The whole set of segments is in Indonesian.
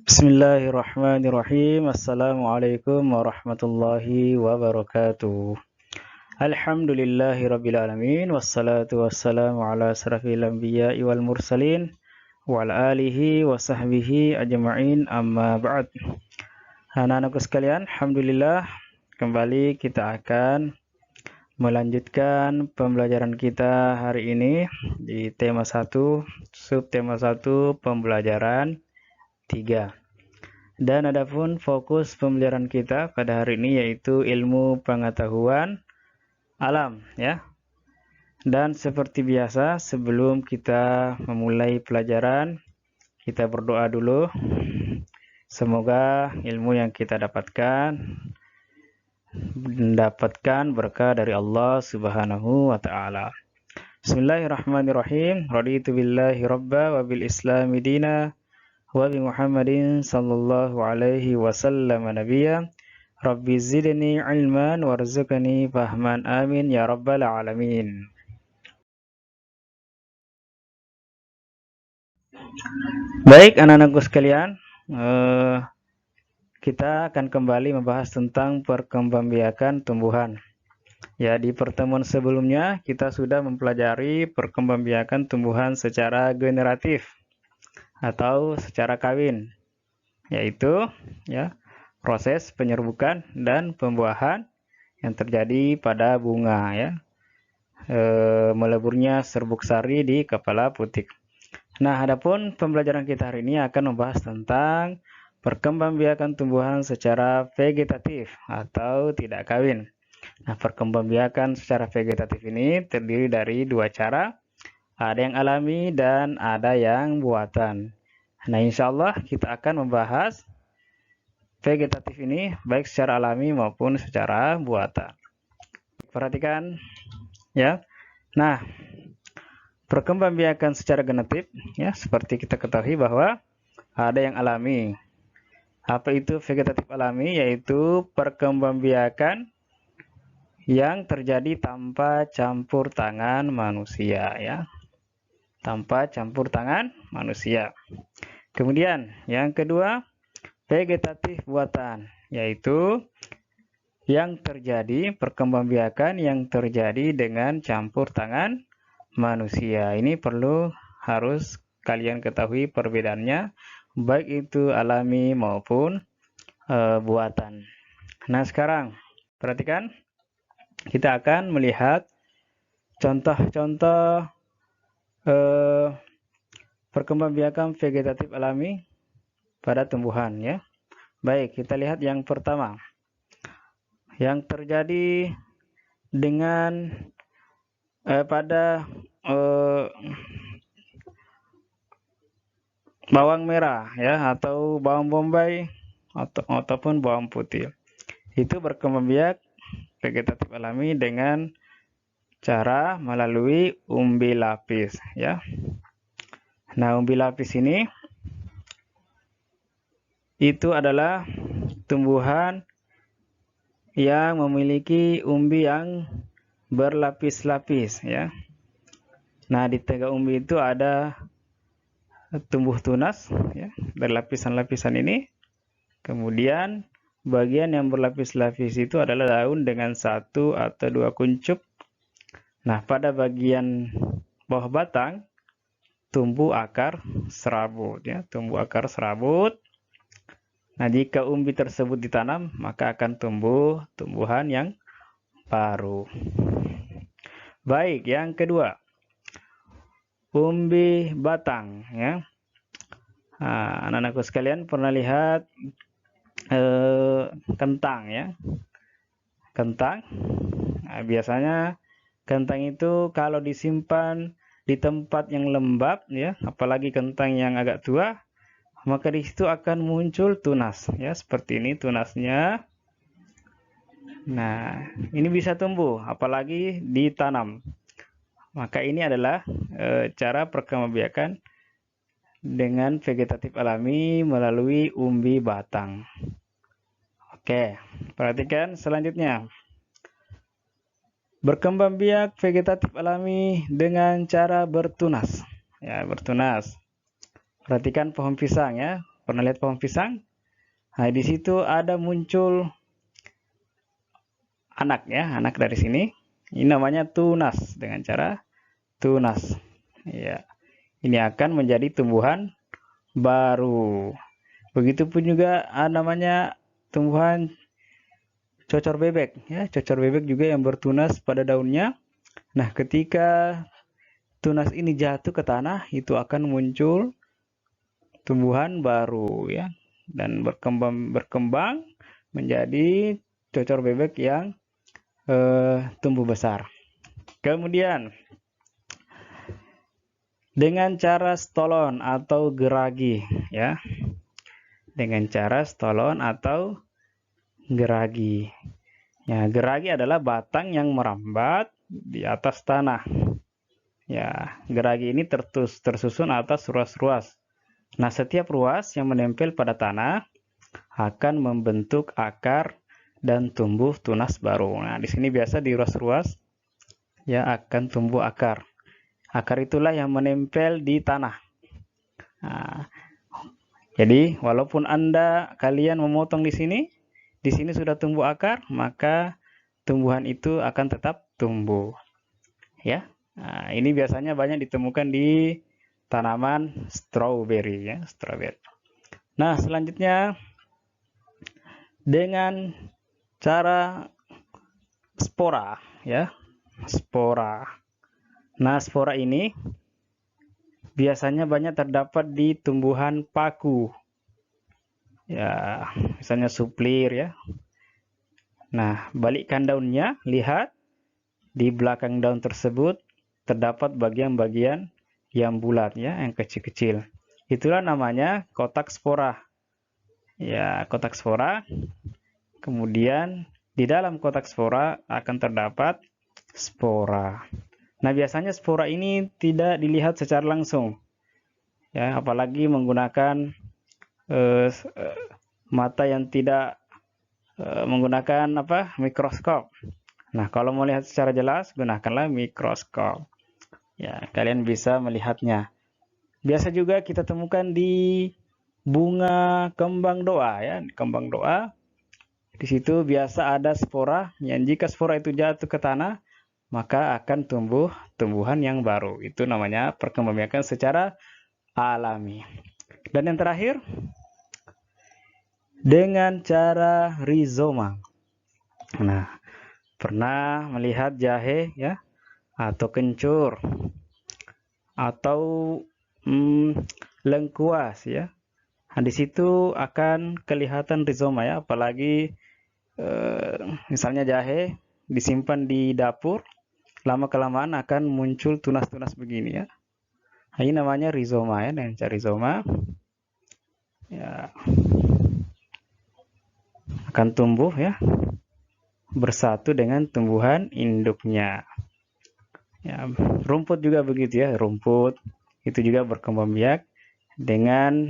Bismillahirrahmanirrahim. Assalamualaikum warahmatullahi wabarakatuh. Alhamdulillahirabbil alamin wassalatu wassalamu ala asrafil anbiya'i wal mursalin wa ala alihi wa sahbihi ajma'in amma ba'd. Anak-anakku sekalian, alhamdulillah kembali kita akan melanjutkan pembelajaran kita hari ini di tema 1, subtema 1, pembelajaran 3. Dan adapun fokus pembelajaran kita pada hari ini yaitu ilmu pengetahuan alam ya. Dan seperti biasa sebelum kita memulai pelajaran kita berdoa dulu. Semoga ilmu yang kita dapatkan mendapatkan berkah dari Allah Subhanahu wa taala. Bismillahirrahmanirrahim. Raditu billahi rabba wa bil islami dina wa bi Muhammadin sallallahu alaihi wasallam nabiyya. Rabbi zidni ilman warzuqni fahman amin ya rabbal alamin. Baik anak-anakku sekalian, kita akan kembali membahas tentang perkembangbiakan tumbuhan. Ya, di pertemuan sebelumnya kita sudah mempelajari perkembangbiakan tumbuhan secara generatif atau secara kawin, yaitu ya proses penyerbukan dan pembuahan yang terjadi pada bunga ya, meleburnya serbuk sari di kepala putik. Nah, adapun pembelajaran kita hari ini akan membahas tentang perkembangbiakan tumbuhan secara vegetatif atau tidak kawin. Nah, perkembangbiakan secara vegetatif ini terdiri dari dua cara. Ada yang alami dan ada yang buatan. Nah, insya Allah kita akan membahas vegetatif ini baik secara alami maupun secara buatan. Perhatikan ya. Nah, perkembangbiakan secara genetik ya, seperti kita ketahui bahwa ada yang alami. Apa itu vegetatif alami? Yaitu perkembangbiakan yang terjadi tanpa campur tangan manusia ya. Tanpa campur tangan manusia. Kemudian yang kedua, vegetatif buatan, yaitu yang terjadi perkembangbiakan yang terjadi dengan campur tangan manusia. Ini harus kalian ketahui perbedaannya, baik itu alami maupun buatan. Nah, sekarang perhatikan, kita akan melihat contoh-contoh perkembangbiakan vegetatif alami pada tumbuhan ya. Baik, kita lihat yang pertama. Yang terjadi dengan pada bawang merah ya, atau bawang bombay ataupun bawang putih. Itu berkembangbiak vegetatif alami dengan cara melalui umbi lapis ya. Nah, umbi lapis ini itu adalah tumbuhan yang memiliki umbi yang berlapis-lapis ya. Nah, di tengah umbi itu ada tumbuh tunas ya, berlapisan-lapisan ini. Kemudian bagian yang berlapis-lapis itu adalah daun dengan satu atau dua kuncup. Nah, pada bagian bawah batang tumbuh akar serabut ya, tumbuh akar serabut. Nah, jika umbi tersebut ditanam, maka akan tumbuh tumbuhan yang baru. Baik, yang kedua, umbi batang ya. Nah, anak-anakku sekalian pernah lihat kentang ya, kentang. Nah, biasanya kentang itu kalau disimpan di tempat yang lembab ya, apalagi kentang yang agak tua, maka di situ akan muncul tunas ya, seperti ini tunasnya. Nah, ini bisa tumbuh apalagi ditanam. Maka ini adalah cara perkembangbiakan dengan vegetatif alami melalui umbi batang. Oke, perhatikan selanjutnya. Berkembangbiak vegetatif alami dengan cara bertunas. Ya, bertunas. Perhatikan pohon pisang ya. Pernah lihat pohon pisang? Nah, di situ ada muncul anak ya, anak dari sini. Ini namanya tunas dengan cara tunas. Ya, ini akan menjadi tumbuhan baru. Begitupun juga namanya tumbuhan cocor bebek ya, cocor bebek juga yang bertunas pada daunnya. Nah, ketika tunas ini jatuh ke tanah, itu akan muncul tumbuhan baru ya, dan berkembang menjadi cocor bebek yang tumbuh besar. Kemudian dengan cara stolon atau geragi ya, dengan cara stolon atau geragi. Ya, geragi adalah batang yang merambat di atas tanah. Ya, geragi ini tersusun atas ruas-ruas. Nah, setiap ruas yang menempel pada tanah akan membentuk akar dan tumbuh tunas baru. Nah, di sini biasa di ruas-ruas ya akan tumbuh akar. Akar itulah yang menempel di tanah. Nah, jadi walaupun kalian memotong di sini sudah tumbuh akar, maka tumbuhan itu akan tetap tumbuh. Ya. Nah, ini biasanya banyak ditemukan di tanaman strawberry ya, strawberry. Nah, selanjutnya dengan cara spora ya, spora. Nah, spora ini biasanya banyak terdapat di tumbuhan paku. Ya, misalnya suplir ya. Nah, balikkan daunnya, lihat di belakang daun tersebut terdapat bagian-bagian yang bulat ya, yang kecil-kecil. Itulah namanya kotak spora. Ya, kotak spora. Kemudian di dalam kotak spora akan terdapat spora. Nah, biasanya spora ini tidak dilihat secara langsung. Ya, apalagi menggunakan mata yang tidak menggunakan mikroskop. Nah, kalau mau lihat secara jelas, gunakanlah mikroskop. Ya, kalian bisa melihatnya. Biasa juga kita temukan di bunga kembang doa ya, kembang doa. Di situ biasa ada spora, yang jika spora itu jatuh ke tanah, maka akan tumbuh tumbuhan yang baru. Itu namanya perkembangbiakan secara alami. Dan yang terakhir, dengan cara rizoma. Nah, pernah melihat jahe ya, atau kencur, atau lengkuas ya. Nah, di situ akan kelihatan rizoma ya, apalagi misalnya jahe disimpan di dapur, lama-kelamaan akan muncul tunas-tunas begini ya. Nah, ini namanya rizoma ya, dengan cara rizoma. Ya, akan tumbuh ya, bersatu dengan tumbuhan induknya. Ya, rumput juga begitu ya, rumput itu juga berkembang biak dengan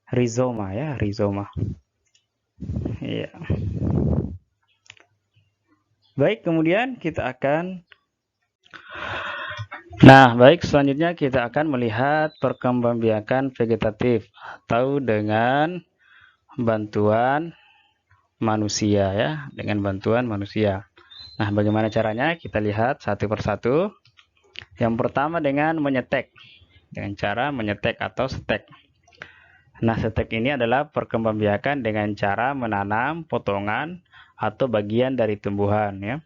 rizoma ya, rizoma. Ya. Baik, kemudian kita akan selanjutnya kita akan melihat perkembangbiakan vegetatif atau dengan bantuan manusia ya, dengan bantuan manusia. Nah, bagaimana caranya? Kita lihat satu persatu. Yang pertama dengan menyetek, dengan cara menyetek atau setek. Nah, setek ini adalah perkembangbiakan dengan cara menanam potongan atau bagian dari tumbuhan ya.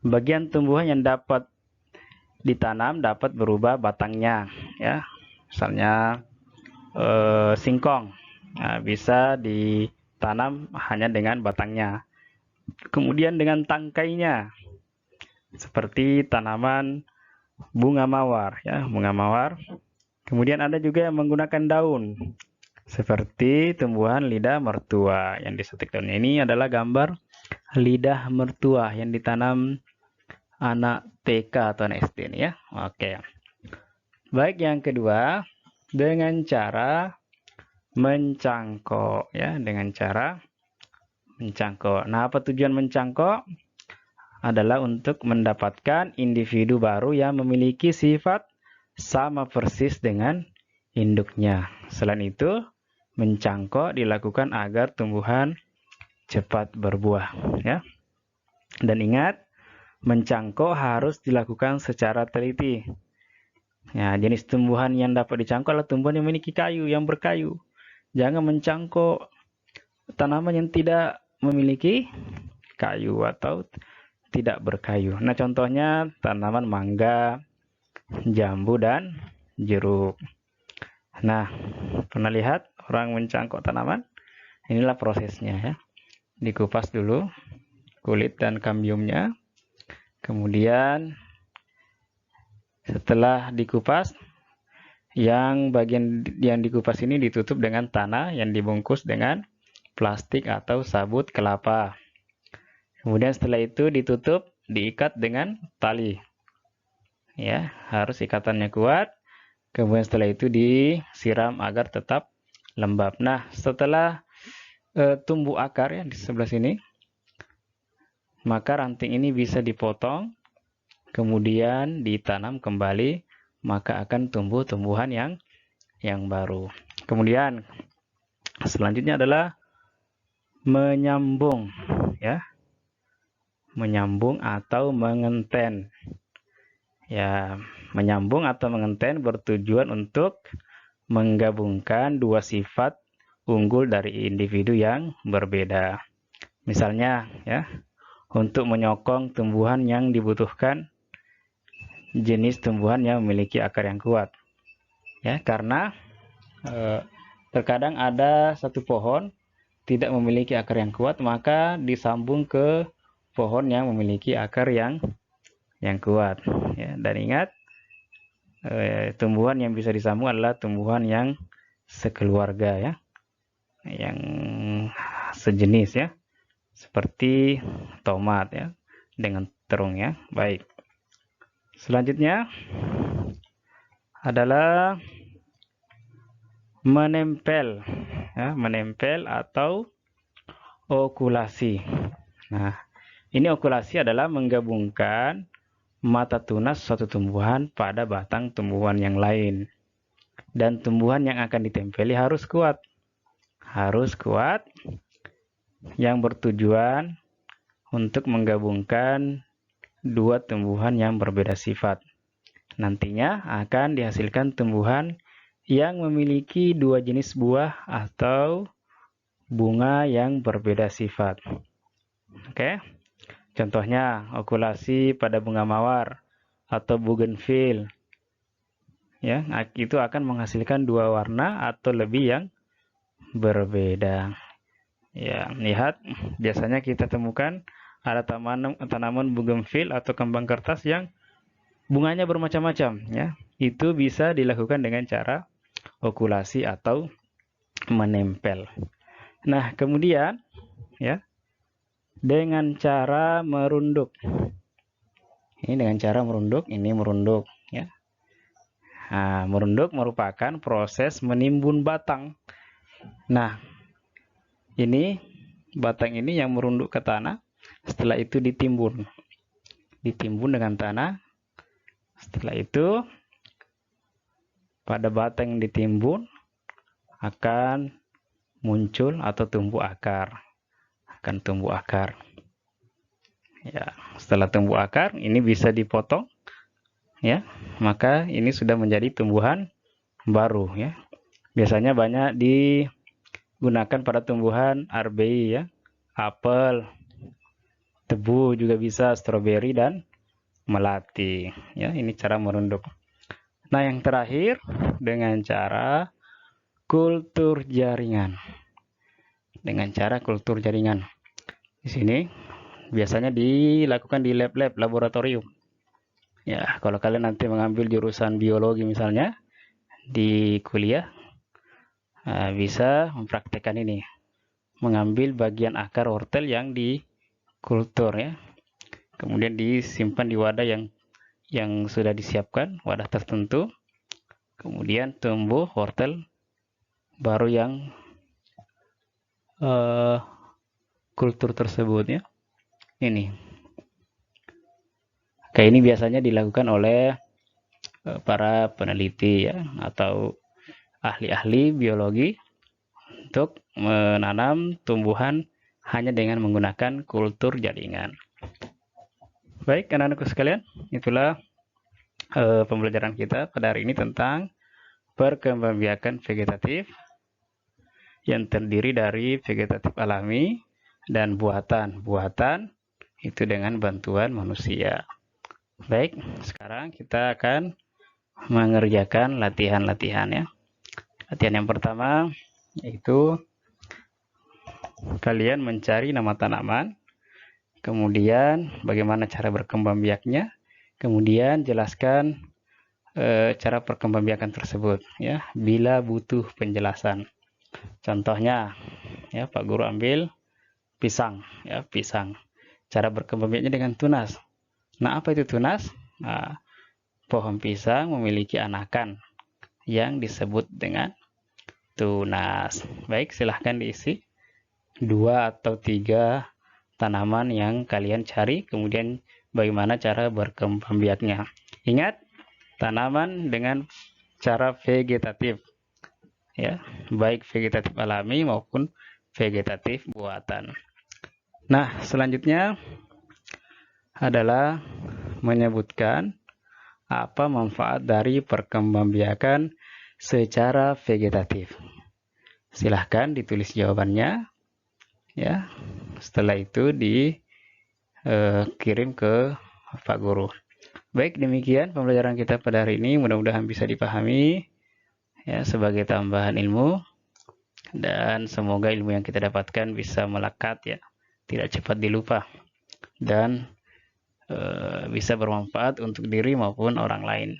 Bagian tumbuhan yang dapat ditanam dapat berubah batangnya ya. Misalnya singkong. Nah, bisa ditanam hanya dengan batangnya. Kemudian dengan tangkainya, seperti tanaman bunga mawar ya, bunga mawar. Kemudian ada juga yang menggunakan daun, seperti tumbuhan lidah mertua. Yang disetik daunnya ini adalah gambar lidah mertua yang ditanam anak TK atau anak SD ini ya. Oke. Baik, yang kedua dengan cara mencangkok ya, dengan cara mencangkok. Nah, apa tujuan mencangkok? Adalah untuk mendapatkan individu baru yang memiliki sifat sama persis dengan induknya. Selain itu, mencangkok dilakukan agar tumbuhan cepat berbuah, ya. Dan ingat, mencangkok harus dilakukan secara teliti. Ya, jenis tumbuhan yang dapat dicangkok adalah tumbuhan yang memiliki kayu, yang berkayu. Jangan mencangkok tanaman yang tidak memiliki kayu atau tidak berkayu. Nah, contohnya tanaman mangga, jambu, dan jeruk. Nah, pernah lihat orang mencangkok tanaman? Inilah prosesnya, ya. Dikupas dulu kulit dan kambiumnya. Kemudian setelah dikupas, yang bagian yang dikupas ini ditutup dengan tanah yang dibungkus dengan plastik atau sabut kelapa. Kemudian setelah itu ditutup, diikat dengan tali. Ya, harus ikatannya kuat. Kemudian setelah itu disiram agar tetap lembab. Nah, setelah tumbuh akar ya di sebelah sini, maka ranting ini bisa dipotong, kemudian ditanam kembali, maka akan tumbuh tumbuhan yang baru. Kemudian selanjutnya adalah menyambung, ya, menyambung atau mengenten. Ya, menyambung atau mengenten bertujuan untuk menggabungkan dua sifat unggul dari individu yang berbeda. Misalnya, ya, untuk menyokong tumbuhan yang dibutuhkan jenis tumbuhan yang memiliki akar yang kuat. Ya, karena terkadang ada satu pohon tidak memiliki akar yang kuat, maka disambung ke pohon yang memiliki akar yang kuat. Ya, dan ingat, tumbuhan yang bisa disambung adalah tumbuhan yang sekeluarga, ya, yang sejenis, ya, seperti tomat, ya, dengan terung, ya. Baik. Selanjutnya adalah menempel, ya, menempel atau okulasi. Nah, ini okulasi adalah menggabungkan mata tunas suatu tumbuhan pada batang tumbuhan yang lain. Dan tumbuhan yang akan ditempeli harus kuat. Harus kuat, yang bertujuan untuk menggabungkan dua tumbuhan yang berbeda sifat. Nantinya akan dihasilkan tumbuhan yang memiliki dua jenis buah atau bunga yang berbeda sifat. Oke. Contohnya okulasi pada bunga mawar atau bougainville. Ya, itu akan menghasilkan dua warna atau lebih yang berbeda. Ya, lihat, biasanya kita temukan ada tanaman bougainville atau kembang kertas yang bunganya bermacam-macam, ya. Itu bisa dilakukan dengan cara okulasi atau menempel. Nah, kemudian, ya, dengan cara merunduk. Ini dengan cara merunduk, ini merunduk, ya. Nah, merunduk merupakan proses menimbun batang. Nah, ini batang ini yang merunduk ke tanah, setelah itu ditimbun. Ditimbun dengan tanah. Setelah itu pada batang yang ditimbun akan muncul atau tumbuh akar. Akan tumbuh akar. Ya, setelah tumbuh akar, ini bisa dipotong, ya. Maka ini sudah menjadi tumbuhan baru, ya. Biasanya banyak digunakan pada tumbuhan arbei, ya. Apel, tebu juga bisa, stroberi dan melati, ya. Ini cara merunduk. Nah, yang terakhir dengan cara kultur jaringan. Dengan cara kultur jaringan. Di sini biasanya dilakukan di lab-lab, laboratorium. Ya, kalau kalian nanti mengambil jurusan biologi misalnya di kuliah, bisa mempraktekkan ini. Mengambil bagian akar wortel yang dikultur, ya. Kemudian disimpan di wadah yang sudah disiapkan, wadah tertentu. Kemudian tumbuh wortel baru yang kultur tersebut, ya. Ini. Kayak ini biasanya dilakukan oleh para peneliti, ya, atau ahli-ahli biologi untuk menanam tumbuhan hanya dengan menggunakan kultur jaringan. Baik, anak-anakku sekalian, itulah pembelajaran kita pada hari ini tentang perkembangbiakan vegetatif yang terdiri dari vegetatif alami dan buatan. Buatan itu dengan bantuan manusia. Baik, sekarang kita akan mengerjakan latihan-latihan ya. Latihan yang pertama yaitu kalian mencari nama tanaman, kemudian bagaimana cara berkembang biaknya, kemudian jelaskan cara perkembangbiakan tersebut ya, bila butuh penjelasan. Contohnya ya, Pak Guru ambil pisang ya, pisang. Cara berkembangbiaknya dengan tunas. Nah, apa itu tunas? Nah, pohon pisang memiliki anakan yang disebut dengan tunas. Baik, silahkan diisi 2 atau 3 tanaman yang kalian cari, kemudian bagaimana cara berkembangbiaknya. Ingat, tanaman dengan cara vegetatif ya, baik vegetatif alami maupun vegetatif buatan. Nah, selanjutnya adalah menyebutkan apa manfaat dari perkembangbiakan secara vegetatif. Silahkan ditulis jawabannya ya. Setelah itu dikirim ke Pak Guru. Baik, demikian pembelajaran kita pada hari ini. Mudah-mudahan bisa dipahami ya, sebagai tambahan ilmu, dan semoga ilmu yang kita dapatkan bisa melekat ya, tidak cepat dilupa, dan bisa bermanfaat untuk diri maupun orang lain.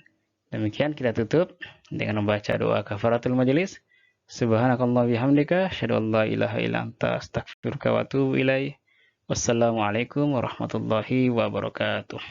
Demikian kita tutup dengan membaca doa kafaratul majelis. Subhanakallah bihamdika, asyhadu an la ilaha illa anta, astaghfiruka wa atubu ilaik. Wassalamualaikum warahmatullahi wabarakatuh.